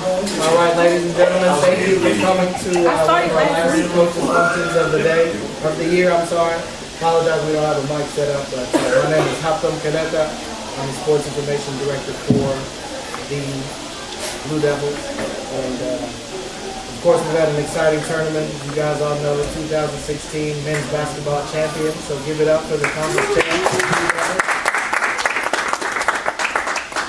All right, ladies and gentlemen, thank you for coming to one of our last coaches functions of the day, of the year, I'm sorry. Apologize we don't have a mic set up, but my name is Haptam Kaneta. I'm the Sports Information Director for the Blue Devils. And of course, we've had an exciting tournament. As you guys all know, 2016 men's basketball champion. So give it up for the conference champions.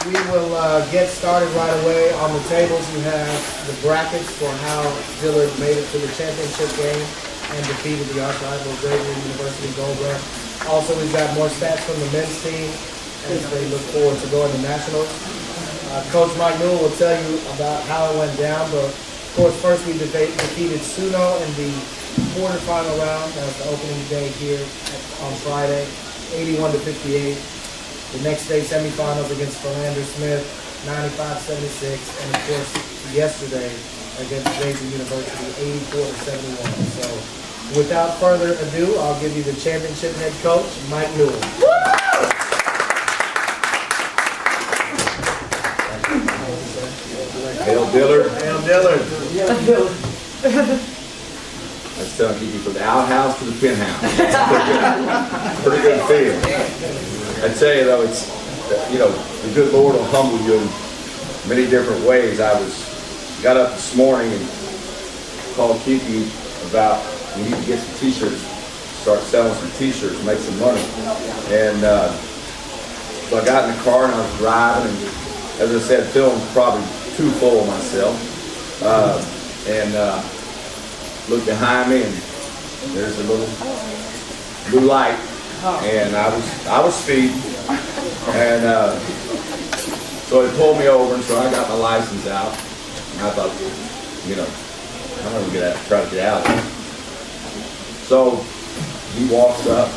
We will get started right away. On the tables, you have the brackets for how Dillard made it to the championship game and defeated the arch-rival Xavier University Gold Rush. Also, we've got more stats from the men's team as they look forward to going to nationals. Coach Mike Newell will tell you about how it went down, but of course, first we defeated Suno in the quarterfinal round. That was the opening day here on Friday, 81-58. The next day, semifinals against Philander Smith, 95-76, and of course, yesterday against Xavier University, 84-71. So, without further ado, I'll give you the championship head coach, Mike Newell. Hail Dillard. Hail Dillard. That's telling you from the outhouse to the penthouse. Pretty good feel. I tell you though, it's, the good Lord will humble you in many different ways. Got up this morning and called Kiki about we need to get some t-shirts, start selling some t-shirts, make some money. And so I got in the car and I was driving, and as I said, feeling probably too full of myself. And looked behind me, and there's a little blue light. And I was speeding, and so it pulled me over, and so I got my license out, and I thought, I'm gonna try to get out of it. So he walks up,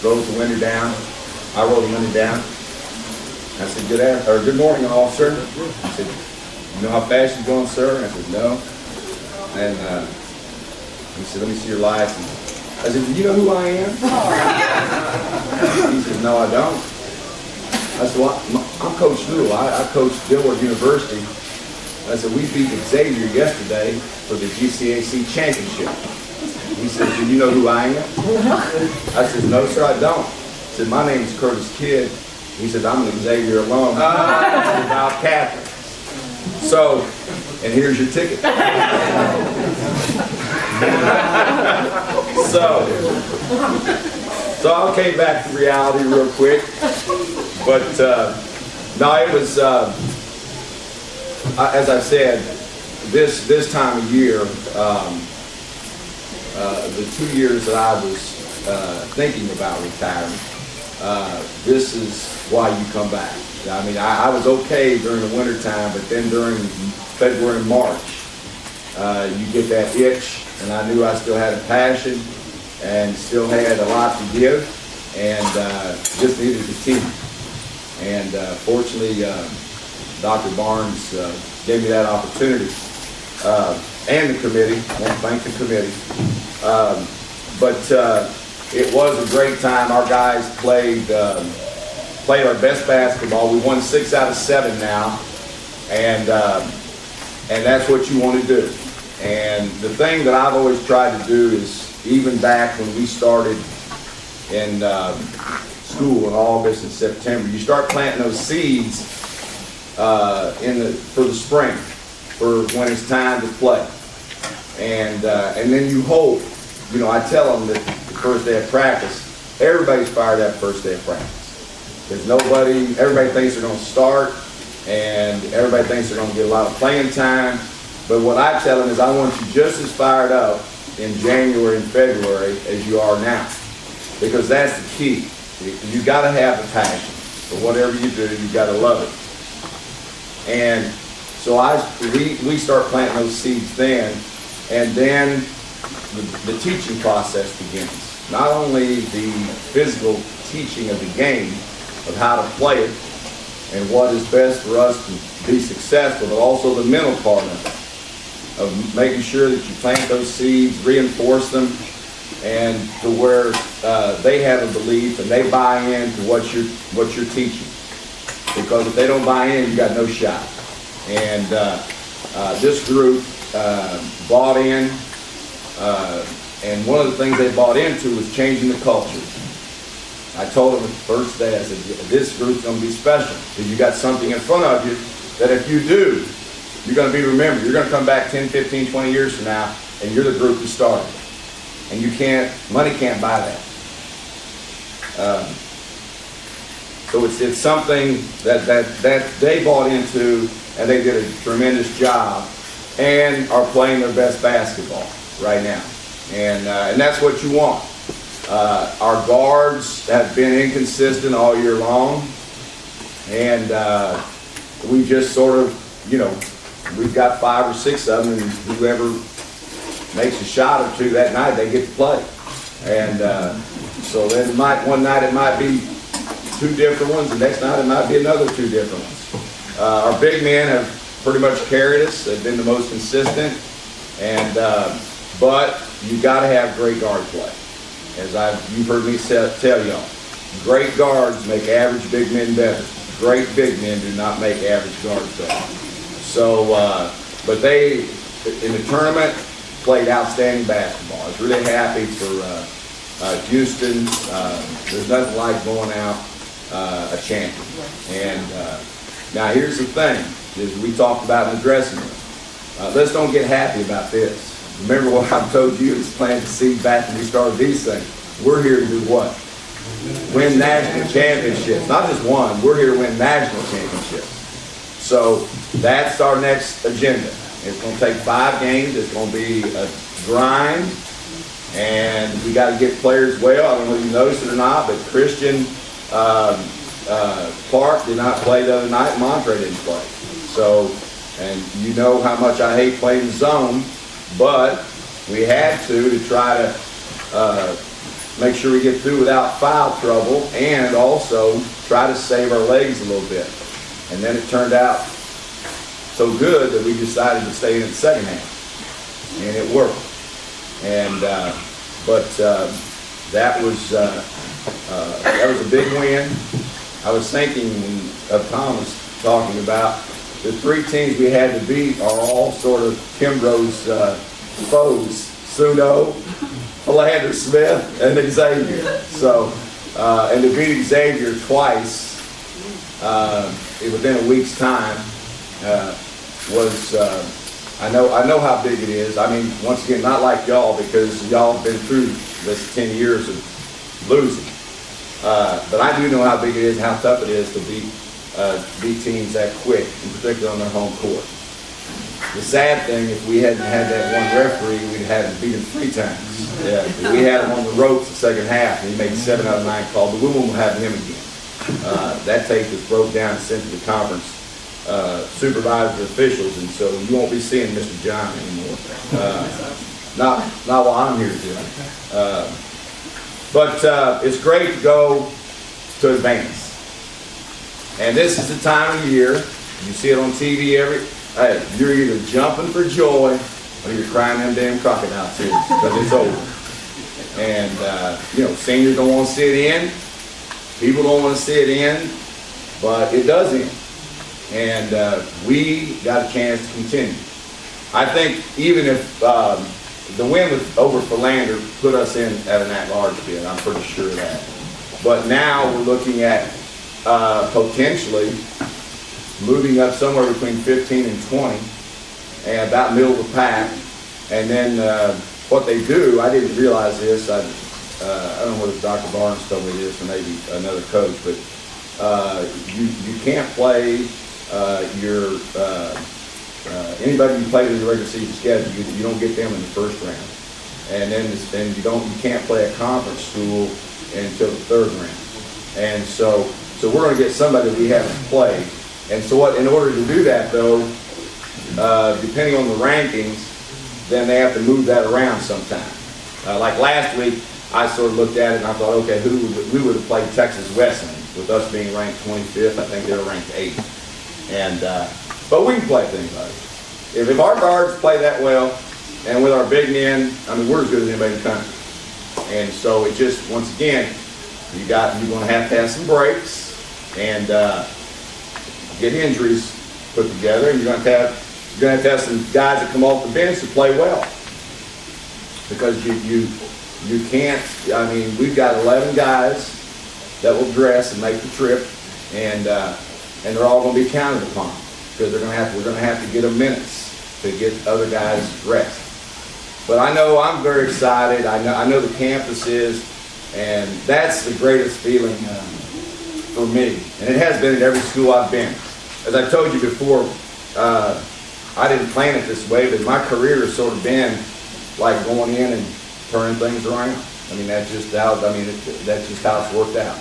rolls the window down. I roll the window down. I said, good morning, officer. He said, you know how fast you're going, sir? I said, no. And he said, let me see your license. I said, do you know who I am? He said, no, I don't. I said, well, I'm Coach Newell. I coach Dillard University. I said, we beat Xavier yesterday for the GCAC championship. He said, do you know who I am? I said, no, sir, I don't. He said, my name is Curtis Kidd. He said, I'm an Xavier alum. About Catholic. So, and here's your ticket. So I came back to reality real quick, but no, it was as I said, this time of year, the 2 years that I was thinking about retiring, this is why you come back. I mean, I was okay during the winter time, but then during February and March, you get that itch. And I knew I still had a passion and still had a lot to give, and just needed the team. And fortunately, Dr. Barnes gave me that opportunity, and the committee. I want to thank the committee. But it was a great time. Our guys played our best basketball. We won 6 out of 7 now, and that's what you want to do. And the thing that I've always tried to do is, even back when we started in school in August and September, you start planting those seeds for the spring, for when it's time to play. And then you hope, I tell them that the first day of practice, everybody's fired up first day of practice. Because everybody thinks they're going to start, and everybody thinks they're going to get a lot of playing time. But what I tell them is, I want you just as fired up in January and February as you are now, because that's the key. You got to have the passion for whatever you do. You got to love it. And so we start planting those seeds then, and then the teaching process begins. Not only the physical teaching of the game, of how to play it, and what is best for us to be successful, but also the mental part of making sure that you plant those seeds, reinforce them, and to where they have a belief and they buy into what you're teaching. Because if they don't buy in, you got no shot. And this group bought in, and one of the things they bought into was changing the culture. I told them the first day, I said, this group's going to be special because you got something in front of you that if you do, you're going to be remembered. You're going to come back 10, 15, 20 years from now, and you're the group who started. And money can't buy that. So it's something that they bought into, and they did a tremendous job, and are playing their best basketball right now. And that's what you want. Our guards have been inconsistent all year long, and we just sort of, we've got 5 or 6 of them, and whoever makes a shot or two that night, they get to play. And so then one night it might be 2 different ones, the next night it might be another 2 different ones. Our big men have pretty much carried us. They've been the most consistent, and but you got to have great guard play. As you've heard me tell y'all, great guards make average big men better. Great big men do not make average guards better. So, but they, in the tournament, played outstanding basketball. I was really happy for Houston. There's nothing like going out a champion. And now here's the thing, is we talked about in the dressing room. Let's don't get happy about this. Remember what I told you is planting the seed back when we started these things. We're here to do what? Win national championships. Not just one, we're here to win national championships. So that's our next agenda. It's going to take 5 games. It's going to be a grind. And we got to get players well. I don't know if you noticed it or not, but Christian Clark did not play the other night. Montre didn't play. So, and you know how much I hate playing zone, but we had to try to make sure we get through without foul trouble and also try to save our legs a little bit. And then it turned out so good that we decided to stay in the second half. And it worked. And that was a big win. I was thinking of Thomas talking about the 3 teams we had to beat are all sort of Kimbrough's foes: Suno, Philander Smith, and Xavier. So, and to beat Xavier twice within a week's time was. I know how big it is. I mean, once again, not like y'all, because y'all have been through this 10 years of losing. But I do know how big it is, how tough it is to beat teams that quick, in particular on their home court. The sad thing, if we hadn't had that one referee, we'd have to beat him 3 times. Yeah, we had him on the ropes the second half, and he made 7 out of 9 calls, but we won't have him again. That tape was broke down and sent to the conference supervisors, officials, and so you won't be seeing Mr. John anymore. Not while I'm here doing it. But it's great to go to advance. And this is the time of year, you see it on TV you're either jumping for joy or you're crying them damn crocodile tears because it's over. And, seniors don't want to sit in. People don't want to sit in, but it does end. And we got a chance to continue. I think even if the win over Philander put us in at an at-large bid, I'm pretty sure of that. But now we're looking at potentially moving up somewhere between 15 and 20, and about middle of the pack. And then what they do, I didn't realize this. I don't know whether Dr. Barnes told me this or maybe another coach, but you can't play anybody you played in the regular season schedule. You don't get them in the first round, and then you can't play a conference school until the 3rd round. And so we're going to get somebody that we haven't played. And so in order to do that, though, depending on the rankings, then they have to move that around sometime. Like last week, I sort of looked at it and I thought, okay, we would have played Texas Wesleyan with us being ranked 25th. I think they were ranked 8th. And but we can play things like it. If our guards play that well, and with our big men, I mean, we're as good as anybody in the country. And so it just, once again, you're going to have some breaks and get injuries put together, and you're going to have you're going to have some guys that come off the bench to play well. Because you can't, I mean, we've got 11 guys that will dress and make the trip, and they're all going to be counted upon, because we're going to have to get them minutes to get other guys rest. But I know I'm very excited. I know the campus is, and that's the greatest feeling for me. And it has been at every school I've been. As I told you before, I didn't plan it this way, but my career has sort of been like going in and turning things around. I mean, that's just how it's worked out.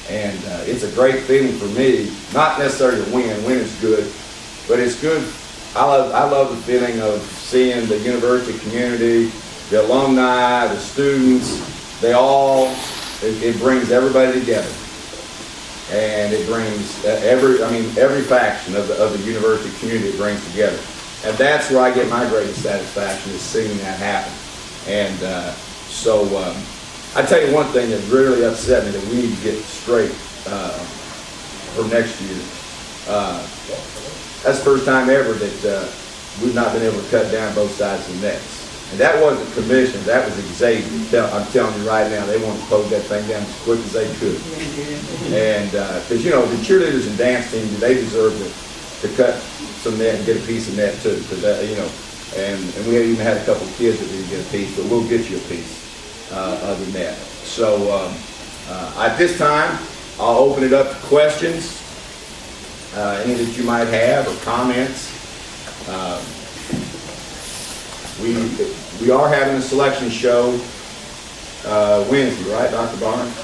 And it's a great feeling for me, not necessarily to win. Win is good, but it's good. I love the feeling of seeing the university community, the alumni, the students. It brings everybody together, and it brings every faction of the university community it brings together. And that's where I get my greatest satisfaction, is seeing that happen. And so I tell you one thing that really upset me that we need to get straight for next year. That's the first time ever that we've not been able to cut down both sides of the nets. And that wasn't commission, that was Xavier. I'm telling you right now, they wanted to close that thing down as quick as they could. And because, the cheerleaders and dance teams, they deserve to cut some net and get a piece of net too. And we even had a couple of kids that didn't get a piece, but we'll get you a piece of the net. So at this time, I'll open it up to questions, any that you might have, or comments. We are having a selection show Wednesday, right, Dr. Barnes?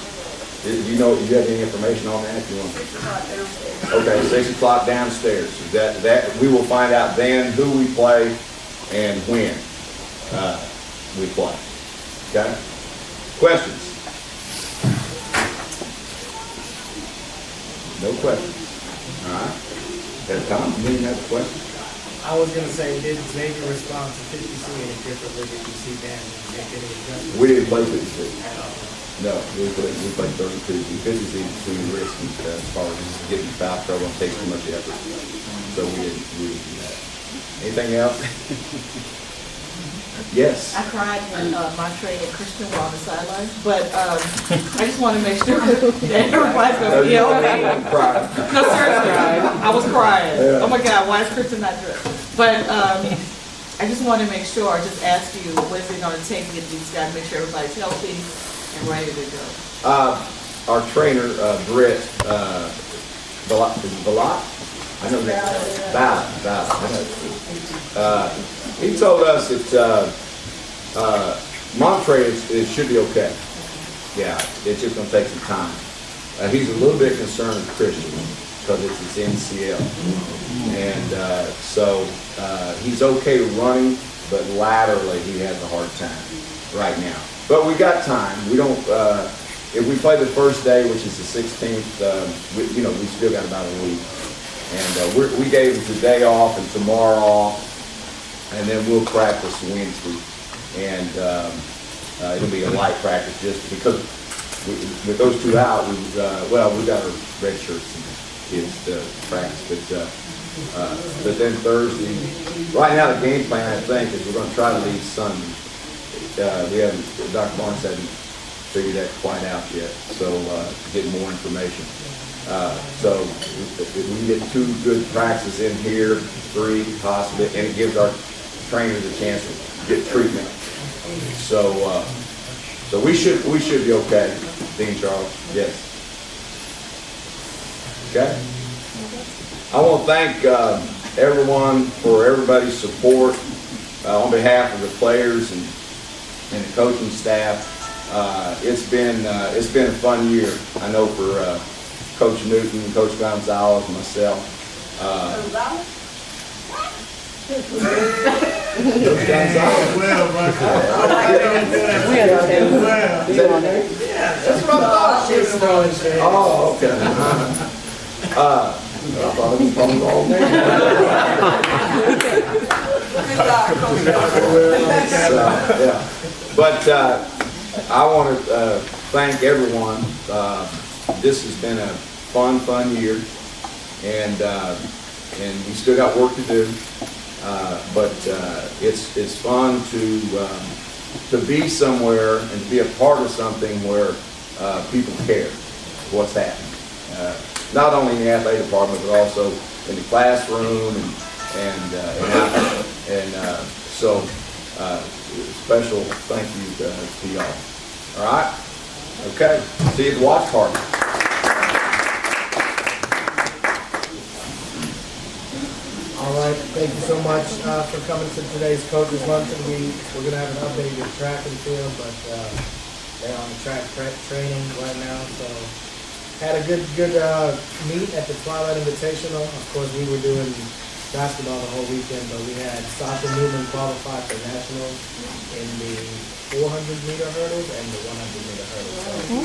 Do you have any information on that? If you want? 6 o'clock downstairs. Okay, 6 o'clock downstairs. So that we will find out then who we play and when we play. Okay? Questions? No questions. All right. Have Tom, you didn't have a question? I was going to say, did Xavier respond to 50C any differently than you see Dan? Make any adjustments? We didn't play 50C. At all. No, we played 32. 50C is too risky as far as getting foul trouble and takes too much effort. So we didn't do that. Anything else? Yes. I cried when Montre and Christian were on the sideline, but I just want to make sure that everybody's going to be okay. No, seriously, I was crying. Yeah. Oh my God, why is Christian not dressed? But I just want to make sure, I just ask you, what is it going to take to get these guys, make sure everybody's healthy and ready to go? Our trainer, Britt, Balot? I know that. Val. He told us that Montre should be okay. Yeah, it's just going to take some time. He's a little bit concerned with Christian because it's his NCL. And so he's okay running, but laterally he has a hard time right now. But we got time. We don't, if we play the first day, which is the 16th, we still got about a week. And we gave him today off and tomorrow off. And then we'll practice Wednesday, and it'll be a light practice just because with those two out, we got our red shirts and kids to practice, but then Thursday, right now the game plan I think is we're going to try to leave Sunday. We haven't, Dr. Barnes hasn't figured that quite out yet, so to get more information. So if we can get 2 good practices in here, 3 possibly, and it gives our trainers a chance to get treatment. So we should be okay, Dean Charles. Yes. Okay. I want to thank everyone for everybody's support on behalf of the players and the coaching staff. It's been a fun year. I know for Coach Newton, Coach Gonzalez, and myself. Coach Gonzalez. That's what I thought she was throwing shade. Oh, okay. I thought it was from the old name. Yeah. But I want to thank everyone. This has been a fun year, and we still got work to do. But it's fun to be somewhere and to be a part of something where people care what's happening. Not only in the athletic department, but also in the classroom and out there. And so special thank you to y'all. All right? Okay. See you at the watch party. All right, thank you so much for coming to today's coaches luncheon. We're gonna have an updated track and field, but they're on the track training right now. So had a good meet at the Twilight Invitational. Of course, we were doing basketball the whole weekend, but we had Sasha Newman qualify for nationals in the 400 meter hurdles and the 100 meter hurdles. So